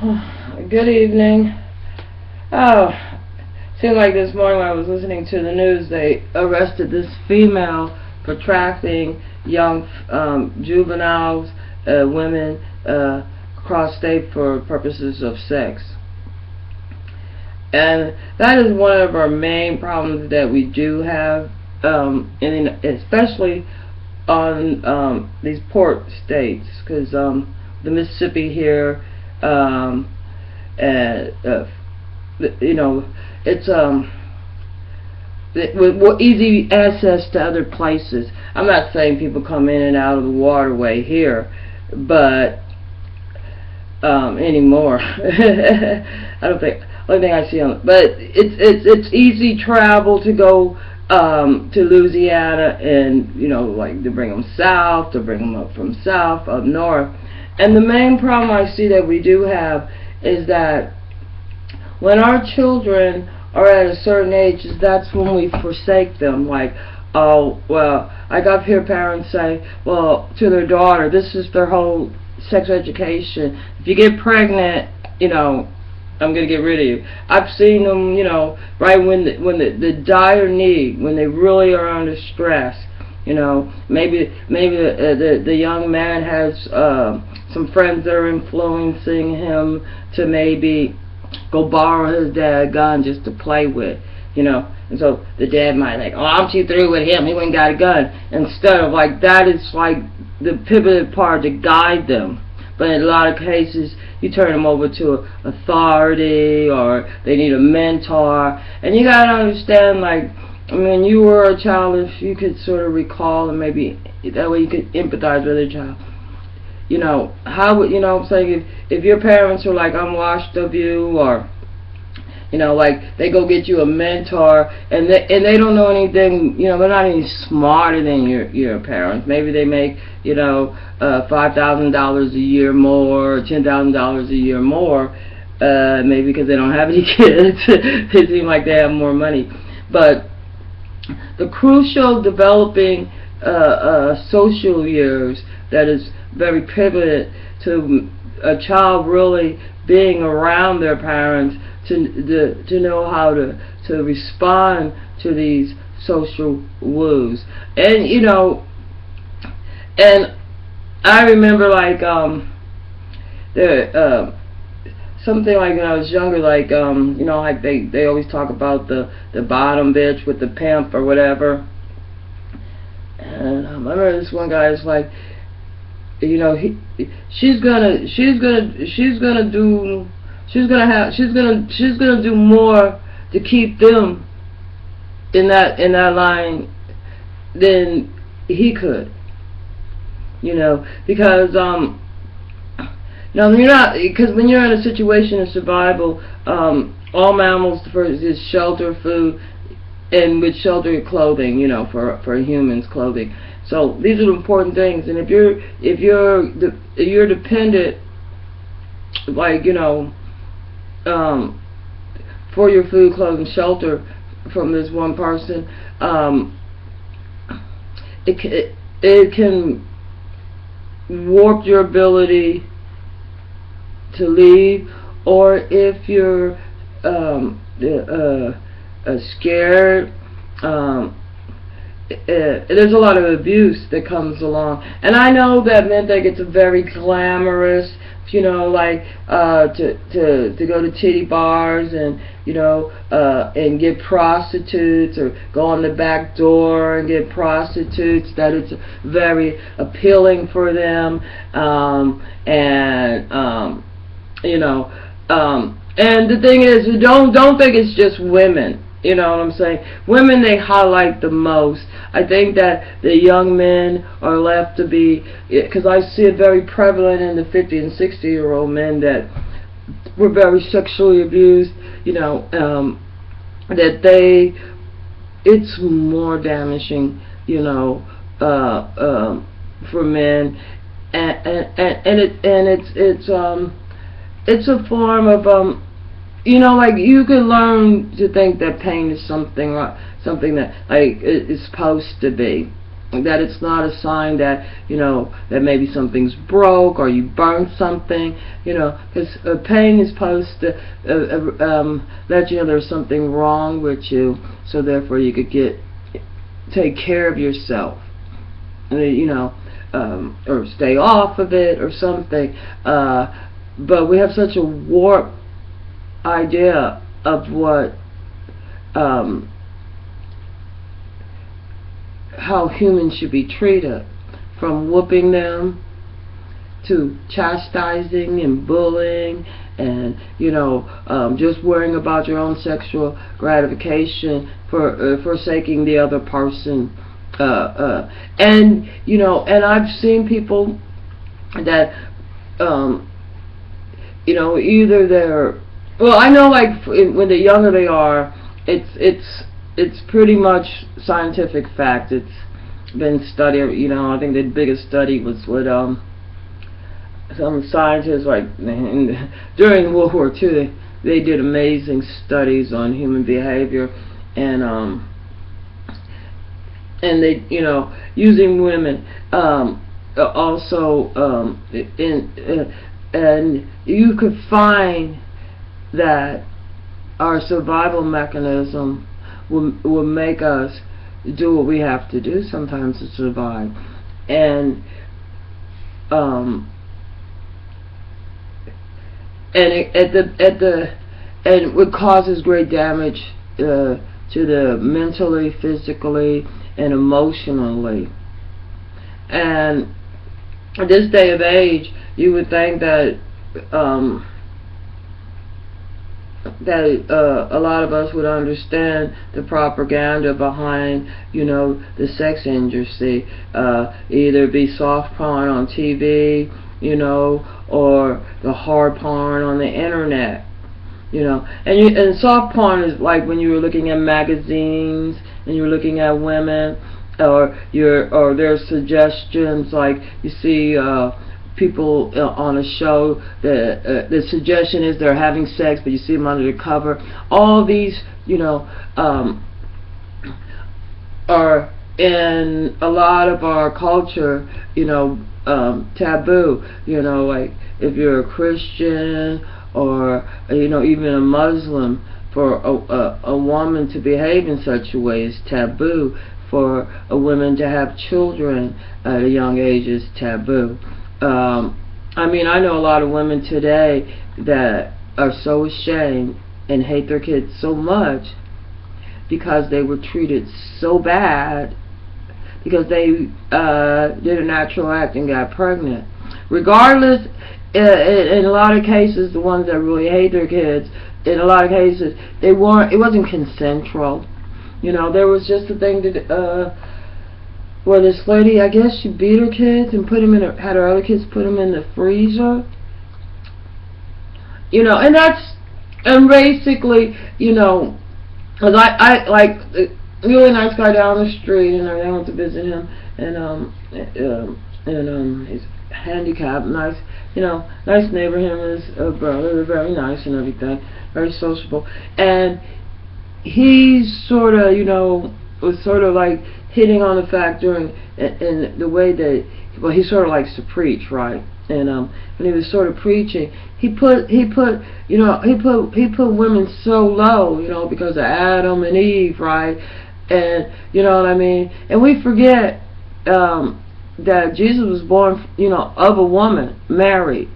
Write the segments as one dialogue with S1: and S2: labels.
S1: Good evening. Oh, seemed like this morning when I was listening to the news, they arrested this female for trafficking young juveniles, women, across state for purposes of sex. And that is one of our main problems that we do have, especially on these port states, because the Mississippi here, and it's with easy access to other places. I'm not saying people come in and out of the waterway here, but anymore. I don't think. Only thing I see on, but it's easy travel to go to Louisiana, and like to bring them south, to bring them up from south, up north. And the main problem I see that we do have is that when our children are at a certain age, that's when we forsake them. Like, oh, well, I got hear parents say, well, to their daughter, this is their whole sex education. If you get pregnant, I'm going to get rid of you. I've seen them, right when the dire need, when they really are under stress. Maybe the young man has some friends that are influencing him to maybe go borrow his dad's gun just to play with, and so the dad might like, oh, I'm too through with him, he went and got a gun, instead of like, that is like the pivotal part to guide them. But in a lot of cases, you turn them over to authority, or they need a mentor, and you gotta understand, like, when you were a child, if you could sort of recall, and maybe that way you could empathize with a child. How would, I'm saying, if your parents were like, I'm washed of you, or, like, they go get you a mentor, and they don't know anything, they're not any smarter than your parents. Maybe they make, $5,000 a year more, or $10,000 a year more, maybe because they don't have any kids. They seem like they have more money. But the crucial developing social years that is very pivotal to a child really being around their parents, to know how to respond to these social woes. And and I remember like something like when I was younger, like like they always talk about the bottom bitch with the pimp or whatever. And I remember this one guy was like, she's gonna do more to keep them in that line than he could. Because when you're in a situation of survival, all mammals first is shelter, food, and with shelter, clothing. For humans, clothing. So these are the important things. And if you're dependent, like for your food, clothing, shelter from this one person, it can warp your ability to leave. Or if you're scared, there's a lot of abuse that comes along. And I know that men think it's very glamorous, like to go to titty bars and and get prostitutes, or go on the back door and get prostitutes, that it's very appealing for them. And the thing is, don't think it's just women. You know what I'm saying? Women, they highlight the most. I think that the young men are left to be, because I see it very prevalent in the 50 and 60-year-old men that were very sexually abused, that it's more damaging, for men, and it's a form of like, you can learn to think that pain is something that like is supposed to be, that it's not a sign that, that maybe something's broke or you burned something, because pain is supposed to let you know there's something wrong with you, so therefore you could take care of yourself, or stay off of it or something. But we have such a warped idea of what how humans should be treated, from whooping them to chastising and bullying, and just worrying about your own sexual gratification for forsaking the other person, and I've seen people that either they're, well, I know, like, when the younger they are, it's pretty much scientific fact. It's been studied. I think the biggest study was with some scientists, like, during World War II. They did amazing studies on human behavior, and they, using women, also, and you could find that our survival mechanism will make us do what we have to do sometimes to survive, and what causes great damage to the mentally, physically, and emotionally. And at this day of age, you would think that a lot of us would understand the propaganda behind, the sex industry, either be soft porn on TV, or the hard porn on the internet, and soft porn is like when you were looking at magazines and you were looking at women, or there's suggestions, like you see people on a show, the suggestion is they're having sex, but you see them under the cover. All these, are in a lot of our culture, taboo. Like if you're a Christian or even a Muslim, for a woman to behave in such a way is taboo. For a woman to have children at a young age is taboo. I know a lot of women today that are so ashamed and hate their kids so much because they were treated so bad because they did a natural act and got pregnant. Regardless, in a lot of cases, the ones that really hate their kids, in a lot of cases, it wasn't consensual. There was just a thing that where this lady, I guess she beat her kids and had her other kids put them in the freezer. And basically, cause I like a really nice guy down the street, and I went to visit him, and he's handicapped, nice, nice neighbor. Him and his brother, they're very nice and everything, very sociable, and he's sort of, was sort of like hitting on the fact in the way that, well, he sort of likes to preach, right? And when he was sort of preaching, he put women so low, because of Adam and Eve, right? And you know what I mean? And we forget that Jesus was born, of a woman, Mary.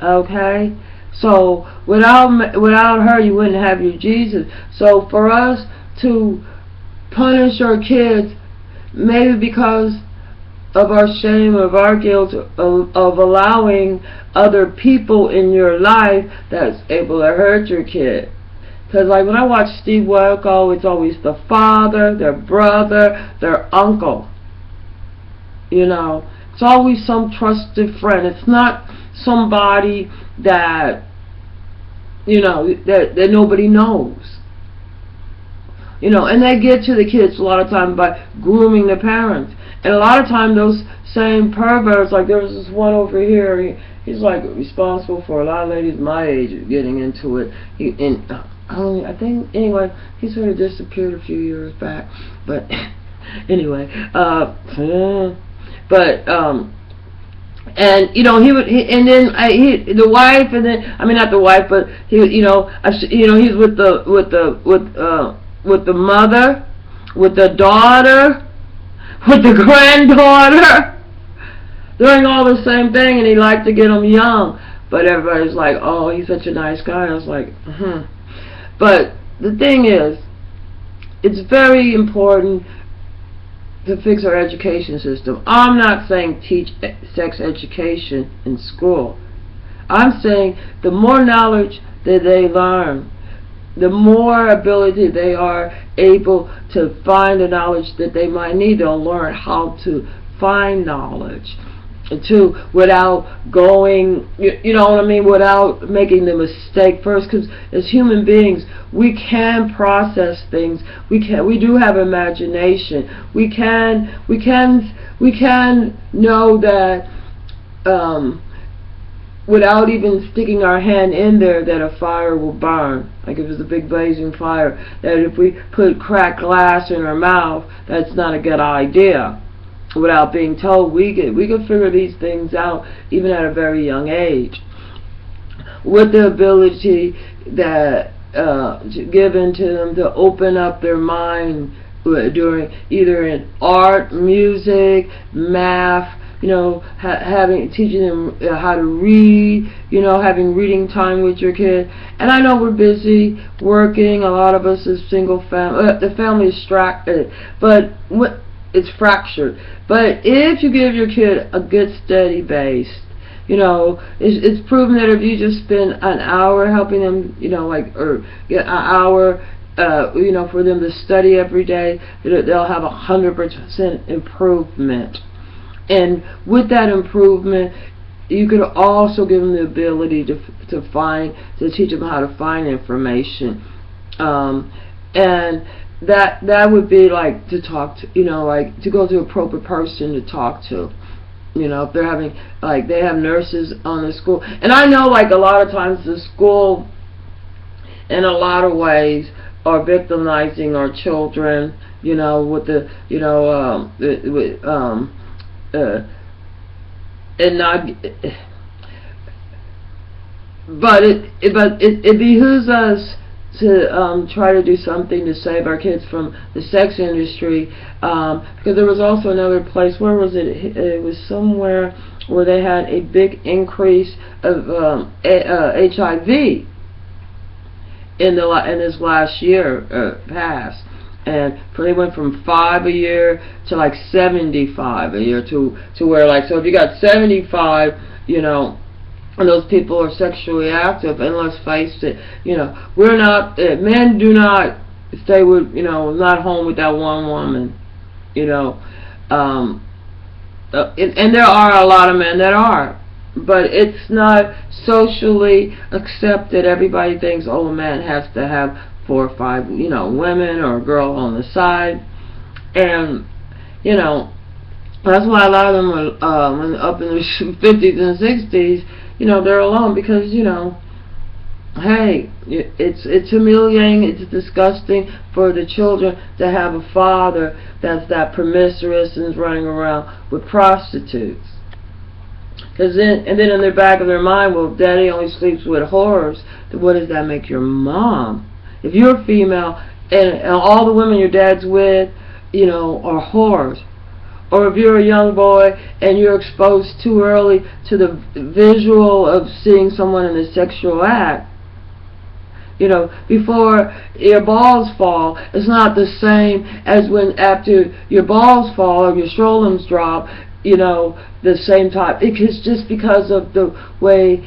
S1: Okay? So without her, you wouldn't have your Jesus. So for us to punish our kids, maybe because of our shame, of our guilt, of allowing other people in your life that's able to hurt your kid. Because like when I watch Steve Wilkos, it's always the father, their brother, their uncle. It's always some trusted friend. It's not somebody that that nobody knows. And they get to the kids a lot of times by grooming the parents. And a lot of times those same perverts, like there was this one over here, he's like responsible for a lot of ladies my age getting into it. I think, anyway, he sort of disappeared a few years back. But Anyway, but and he would, and then the wife, and then I mean not the wife, but he, he's with the mother, with the daughter, with the granddaughter, doing all the same thing, and he liked to get them young. But everybody's like, oh, he's such a nice guy. I was like, But the thing is, it's very important to fix our education system. I'm not saying teach sex education in school. I'm saying the more knowledge that they learn, the more ability they are able to find the knowledge that they might need. They'll learn how to find knowledge without going, without making the mistake first. Because as human beings, we can process things. We do have imagination. We can know that without even sticking our hand in there, that a fire will burn. Like if it's a big blazing fire, that if we put cracked glass in our mouth, that's not a good idea. Without being told, we could figure these things out even at a very young age, with the ability that given to them to open up their mind during either in art, music, math, teaching them how to read, having reading time with your kid. And I know we're busy working. A lot of us is single family. The family is distracted, but it's fractured. But if you give your kid a good steady base, it's proven that if you just spend an hour helping them, or get an hour, for them to study every day, they'll have 100% improvement. And with that improvement, you could also give them the ability to teach them how to find information, and that would be like to talk to, to go to a proper person to talk to. If they're having, they have nurses on the school. And I know, a lot of times the school, in a lot of ways, are victimizing our children, with the, and not, but it behooves us to try to do something to save our kids from the sex industry, because there was also another place. Where was it? It was somewhere where they had a big increase of HIV in this last year past, and they went from 5 a year to 75 a year to where so if you got 75, and those people are sexually active, and let's face it, we're not, men do not stay with, not home with that one woman, and there are a lot of men that are, but it's not socially accepted. Everybody thinks, a man has to have 4 or 5, women or a girl on the side, and, that's why a lot of them are up in the 50s and 60s, they're alone, because, hey, it's humiliating, it's disgusting for the children to have a father that's that promiscuous and is running around with prostitutes. And then in the back of their mind, well, daddy only sleeps with whores. Then what does that make your mom? If you're a female and all the women your dad's with, are whores, or if you're a young boy and you're exposed too early to the visual of seeing someone in a sexual act, before your balls fall, it's not the same as when after your balls fall or your scrotums drop, the same time. It's just because of the way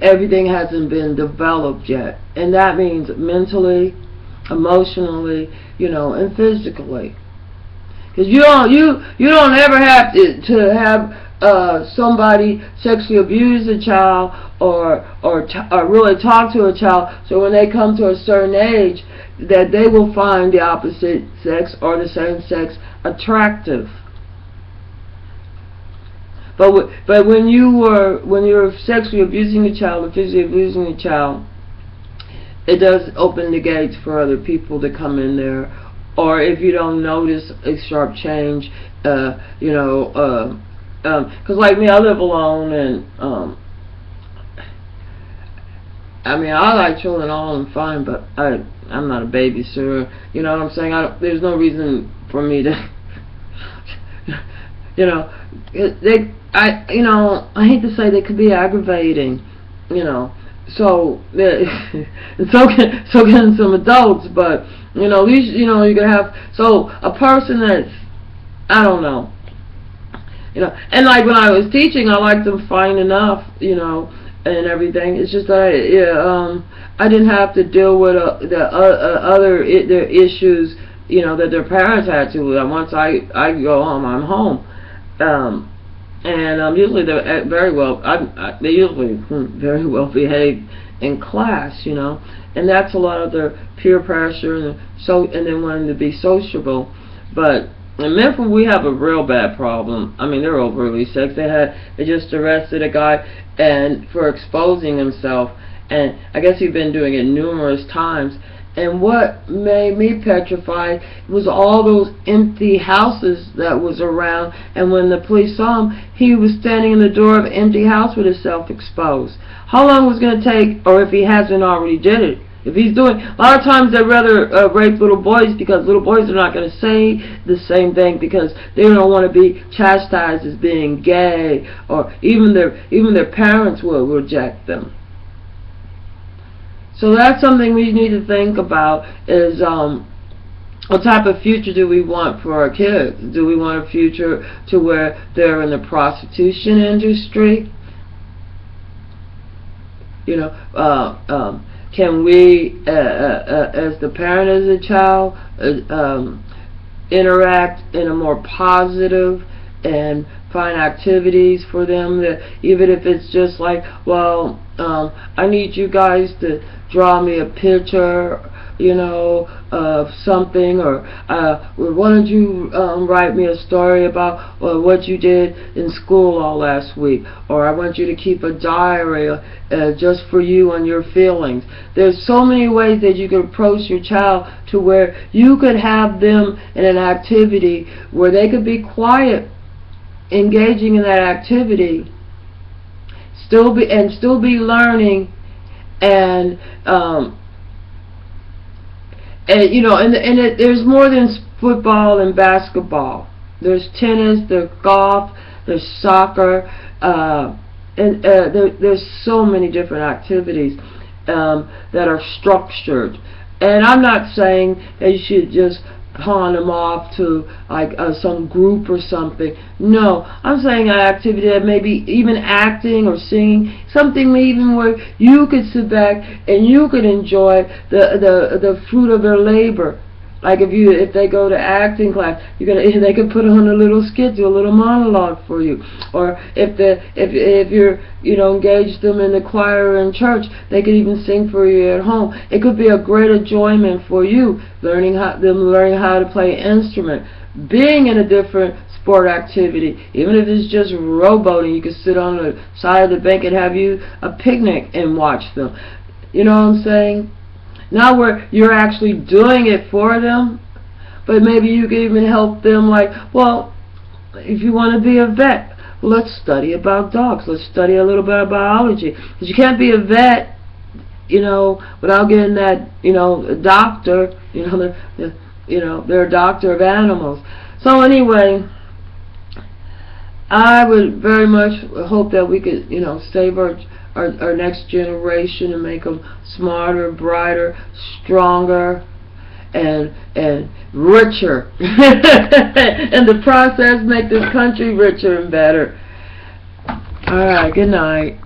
S1: everything hasn't been developed yet. And that means mentally, emotionally, and physically. Because you don't ever have to have somebody sexually abuse a child or really talk to a child, so when they come to a certain age that they will find the opposite sex or the same sex attractive. But when you're sexually abusing a child or physically abusing a child, it does open the gates for other people to come in there or if you don't notice a sharp change, you know, because like me, I live alone, and I mean, I like children all and fine, but I'm not a babysitter. You know what I'm saying? There's no reason for me to, you know, you know, I hate to say they could be aggravating, you know. So, so can some adults, but you know, at least you know you can have. So a person that's, I don't know, you know, and like when I was teaching, I liked them fine enough, you know, and everything. It's just that I didn't have to deal with their issues, you know, that their parents had to. Once I go home, I'm home, and usually they're very well. They usually very well behaved in class, you know, and that's a lot of their peer pressure and then wanting to be sociable, but. In Memphis, we have a real bad problem. I mean, they're overly sex. They just arrested a guy and for exposing himself, and I guess he'd been doing it numerous times. And what made me petrified was all those empty houses that was around. And when the police saw him, he was standing in the door of an empty house with himself exposed. How long was it going to take, or if he hasn't already did it? If he's doing, a lot of times they'd rather rape little boys because little boys are not going to say the same thing because they don't want to be chastised as being gay, or even their parents will reject them. So that's something we need to think about is what type of future do we want for our kids? Do we want a future to where they're in the prostitution industry? You know, can we, as the parent as a child, interact in a more positive and find activities for them that, even if it's just like, well, I need you guys to draw me a picture, you know, of something, or why don't you write me a story about what you did in school all last week, or I want you to keep a diary just for you and your feelings. There's so many ways that you could approach your child to where you could have them in an activity where they could be quiet, engaging in that activity, still be learning, and you know, there's more than football and basketball. There's tennis, there's golf, there's soccer, and there's so many different activities that are structured. And I'm not saying that you should just pawn them off to like some group or something. No, I'm saying an activity that maybe even acting or singing, something even where you could sit back and you could enjoy the fruit of their labor. Like if they go to acting class, they could put on a little skit, do a little monologue for you. Or if you're, you know, engage them in the choir in church, they could even sing for you at home. It could be a great enjoyment for you, learning how to play an instrument, being in a different sport activity. Even if it's just rowboating, you could sit on the side of the bank and have you a picnic and watch them. You know what I'm saying? Not where you're actually doing it for them, but maybe you can even help them, like, well, if you want to be a vet, well, let's study about dogs. Let's study a little bit of biology. Because you can't be a vet, you know, without getting that, you know, a doctor, you know, they're a doctor of animals. So anyway, I would very much hope that we could, you know, save our next generation and make them smarter, brighter, stronger, and richer. In the process, make this country richer and better. All right, good night.